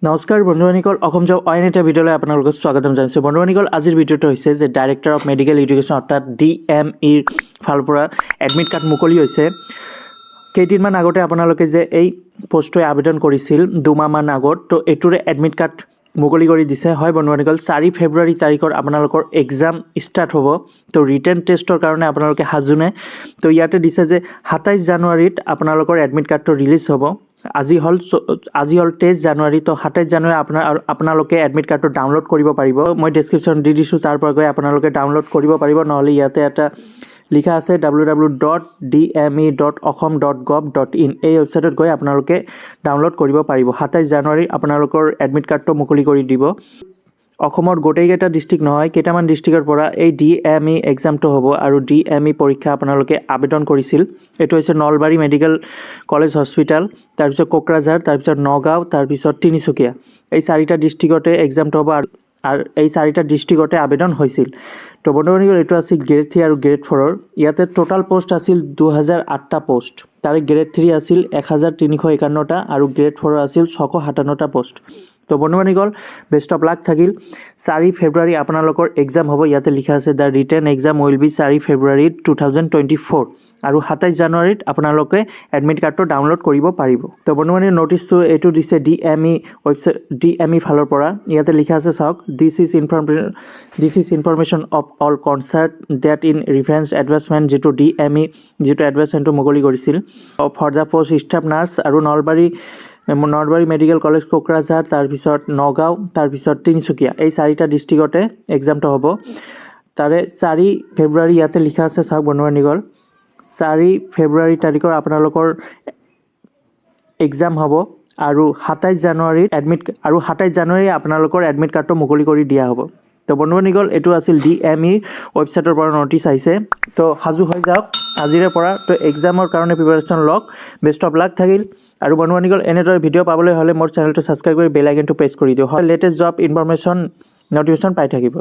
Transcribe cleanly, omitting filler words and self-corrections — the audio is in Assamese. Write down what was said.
নমস্কাৰ বন্ধুবান্ধীসকল অসম জব অইন এটা ভিডিঅ'লৈ আপোনালোকক স্বাগতম জনাইছোঁ। বন্ধুবান্ধীসকল আজিৰ ভিডিঅ'টো হৈছে যে ডাইৰেক্টৰ অফ মেডিকেল এডুকেশ্যন অৰ্থাৎ DMEৰ ফালৰ পৰা এডমিট কাৰ্ড মুকলি হৈছে। কেইদিনমান আগতে আপোনালোকে যে এই পোষ্টটোৱে আবেদন কৰিছিল 2 মাহমান আগত, তো এইটোৰে এডমিট কাৰ্ড মুকলি কৰি দিছে। হয় বন্ধুবান্ধীসকল, 4 ফেব্ৰুৱাৰী তাৰিখৰ আপোনালোকৰ এক্সাম ষ্টাৰ্ট হ'ব। তো ৰিটেন টেষ্টৰ কাৰণে আপোনালোকে সাজুনে। তো ইয়াতে দিছে যে 27 জানুৱাৰীত আপোনালোকৰ এডমিট কাৰ্ডটো ৰিলিজ হ'ব। আজি হ'ল 23 জানুৱাৰী। তো 27 জানুৱাৰী আপোনালোকে এডমিট কাৰ্ডটো ডাউনলোড কৰিব পাৰিব। মই ডেছক্ৰিপশ্যন দি দিছোঁ, তাৰ পৰা গৈ আপোনালোকে ডাউনলোড কৰিব পাৰিব। নহ'লে ইয়াতে এটা লিখা আছে www.dme.osom.gov.in, এই ৱেবছাইটত গৈ আপোনালোকে ডাউনলোড কৰিব পাৰিব। 27 জানুৱাৰী আপোনালোকৰ এডমিট কাৰ্ডটো মুকলি কৰি দিব। অসমৰ গোটেইকেইটা ডিষ্ট্ৰিক্ট নহয়, কেইটামান ডিষ্ট্ৰিক্টৰ পৰা এই DME এক্সামটো হ'ব। আৰু DME পৰীক্ষা আপোনালোকে আবেদন কৰিছিল। এইটো হৈছে নলবাৰী মেডিকেল কলেজ হস্পিটেল, তাৰপিছত কোকৰাঝাৰ, তাৰপিছত নগাঁও, তাৰপিছত তিনিচুকীয়া। এই 4টা ডিষ্ট্ৰিক্টতে এক্সামটো হ'ব আৰু এই 4টা ডিষ্ট্ৰিক্টতে আবেদন হৈছিল। তো বন্ধুবান্ধীসকল, এইটো আছিল গ্ৰেড 3 আৰু গ্ৰেড 4ৰ। ইয়াতে টোটাল পোষ্ট আছিল 2008টা পোষ্ট। তাৰে গ্ৰেড 3 আছিল 1351টা আৰু গ্ৰেড 4 আছিল 657টা পোষ্ট। তো বন্ধুবান্ধীসকল, বেষ্ট অফ লাক থাকিল। 4 ফেব্ৰুৱাৰী আপোনালোকৰ এক্সাম হ'ব। ইয়াতে লিখা আছে the written exam will be 4 ফেব্ৰুৱাৰী 2024 আৰু 27 জানুৱাৰীত আপোনালোকে এডমিট কাৰ্ডটো ডাউনলোড কৰিব পাৰিব। তো বন্ধুবান্ধী নটিচটো এইটো দিছে DME ৱেবছাইট, DME ফালৰ পৰা। ইয়াতে লিখা আছে চাওক, this is information of all concert date in reference advertisement, যিটো DME এডভাৰ্টাইজমেণ্টটো মুকলি কৰিছিল for the post staff nurse আৰু নলবাৰী মেডিকেল কলেজ কোকৰাঝাৰ, তাৰপিছত নগাঁও, তাৰপিছত তিনিচুকীয়া। এই 4টা ডিষ্ট্ৰিক্টতে এক্সামটো হ'ব। তাৰে 4 ফেব্ৰুৱাৰী ইয়াতে লিখা আছে চাওক বন্ধুবান্ধীসকল, 4 ফেব্ৰুৱাৰী তাৰিখৰ আপোনালোকৰ এক্সাম হ'ব আৰু 27 জানুৱাৰী আপোনালোকৰ এডমিট কাৰ্ডটো মুকলি কৰি দিয়া হ'ব। তো বন্ধুবান্ধীসকল, এইটো আছিল DME ৱেবছাইটৰ পৰা নটিচ আহিছে। তো সাজু হৈ যাওক আজিৰে পৰা। তো এক্সামৰ কাৰণে প্ৰিপাৰেশ্যন লওক। বেষ্ট অফ লাক থাকিল। আৰু বন্ধুবান্ধীসকল, এনেদৰে ভিডিঅ' পাবলৈ হ'লে মোৰ চেনেলটো ছাবস্ক্ৰাইব কৰি বেল আইকনটো প্ৰেছ কৰি দিওঁ। হয়, লেটেষ্ট জব ইনফৰমেশ্যন নটিফিকেশ্যন পাই থাকিব।